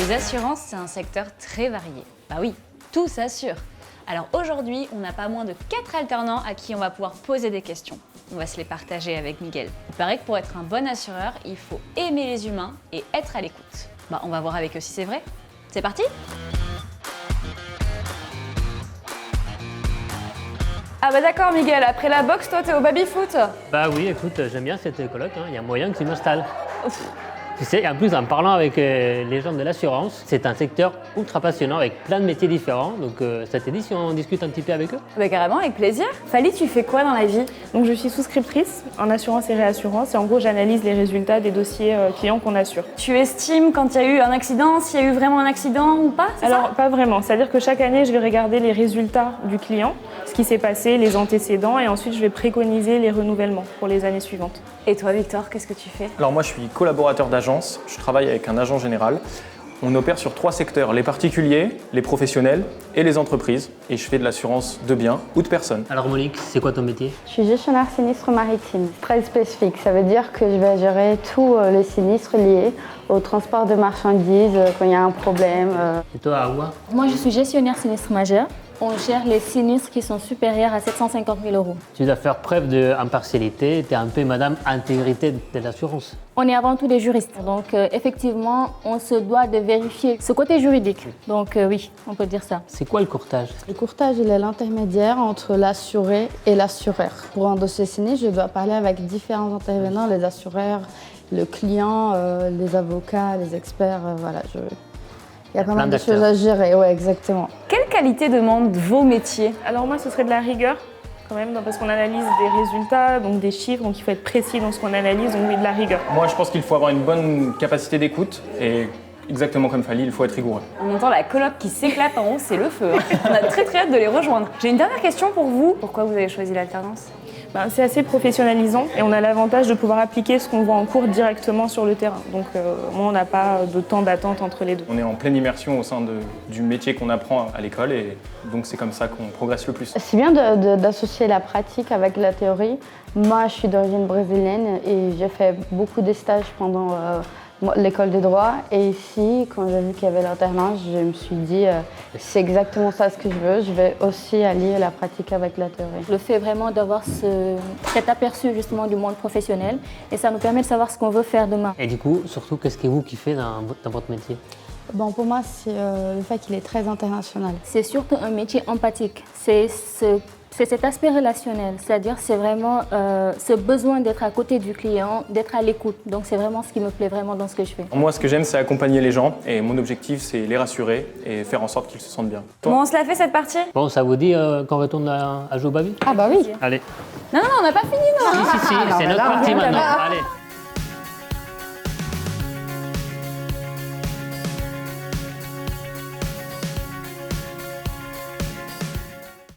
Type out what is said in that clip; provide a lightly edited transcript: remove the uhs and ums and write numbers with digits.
Les assurances, c'est un secteur très varié. Bah oui, tout s'assure. Alors aujourd'hui, on n'a pas moins de 4 alternants à qui on va pouvoir poser des questions. On va se les partager avec Miguel. Il paraît que pour être un bon assureur, il faut aimer les humains et être à l'écoute. Bah on va voir avec eux si c'est vrai. C'est parti ? Ah bah d'accord Miguel, après la boxe, toi t'es au baby-foot. Bah oui, écoute, j'aime bien cette coloc, il y a moyen que tu m'installes. Tu sais, en plus, en parlant avec les gens de l'assurance, c'est un secteur ultra passionnant avec plein de métiers différents. Donc, ça te dit si on discute un petit peu avec eux? Bah carrément, avec plaisir. Fally, tu fais quoi dans la vie? Donc je suis souscriptrice en assurance et réassurance et en gros j'analyse les résultats des dossiers clients qu'on assure. Tu estimes quand il y a eu un accident, s'il y a eu vraiment un accident ou pas? Alors pas vraiment, c'est-à-dire que chaque année je vais regarder les résultats du client, ce qui s'est passé, les antécédents et ensuite je vais préconiser les renouvellements pour les années suivantes. Et toi Victor, qu'est-ce que tu fais? Alors moi je suis collaborateur d'agence, je travaille avec un agent général. On opère sur 3 secteurs, les particuliers, les professionnels et les entreprises. Et je fais de l'assurance de biens ou de personnes. Alors Monique, c'est quoi ton métier? Je suis gestionnaire sinistre maritime, très spécifique. Ça veut dire que je vais gérer tous les sinistres liés au transport de marchandises quand il y a un problème. Et toi, Awa? Moi, je suis gestionnaire sinistre majeur. On gère les sinistres qui sont supérieurs à 750 000 €. Tu dois faire preuve d'impartialité, tu es un peu madame intégrité de l'assurance. On est avant tout des juristes, donc effectivement, on se doit de vérifier ce côté juridique. Donc oui, on peut dire ça. C'est quoi le courtage? Le courtage, il est l'intermédiaire entre l'assuré et l'assureur. Pour un dossier sinistre, je dois parler avec différents intervenants, les assureurs, le client, les avocats, les experts, voilà. Il y a pas mal de choses à gérer, ouais, exactement. Quelle qualité demandent vos métiers? Alors moi ce serait de la rigueur quand même, parce qu'on analyse des résultats, donc des chiffres, donc il faut être précis dans ce qu'on analyse, donc oui, de la rigueur. Moi je pense qu'il faut avoir une bonne capacité d'écoute et exactement comme Fally, il faut être rigoureux. On entend la coloc qui s'éclate en haut, c'est le feu. On a très hâte de les rejoindre. J'ai une dernière question pour vous. Pourquoi vous avez choisi l'alternance? C'est assez professionnalisant et on a l'avantage de pouvoir appliquer ce qu'on voit en cours directement sur le terrain. Donc moi, on n'a pas de temps d'attente entre les deux. On est en pleine immersion au sein du métier qu'on apprend à l'école et donc c'est comme ça qu'on progresse le plus. C'est bien d'associer la pratique avec la théorie. Moi, je suis d'origine brésilienne et j'ai fait beaucoup de stages pendant l'école de droit. Et ici, quand j'ai vu qu'il y avait l'alternance, je me suis dit c'est exactement ça ce que je veux. Je vais aussi allier la pratique avec la théorie. Le fait vraiment d'avoir cet aperçu justement du monde professionnel et ça nous permet de savoir ce qu'on veut faire demain. Et du coup, surtout, qu'est-ce que vous kiffez dans votre métier? Bon, pour moi, c'est le fait qu'il est très international. C'est surtout un métier empathique. C'est cet aspect relationnel, c'est-à-dire c'est vraiment ce besoin d'être à côté du client, d'être à l'écoute. Donc c'est vraiment ce qui me plaît vraiment dans ce que je fais. Moi ce que j'aime c'est accompagner les gens et mon objectif c'est les rassurer et faire en sorte qu'ils se sentent bien. Toi? Bon, on se la fait cette partie? Bon, ça vous dit qu'on retourne à jouer au baby? Ah bah oui. Allez. Non, on n'a pas fini, non. Si, c'est notre partie maintenant. Allez.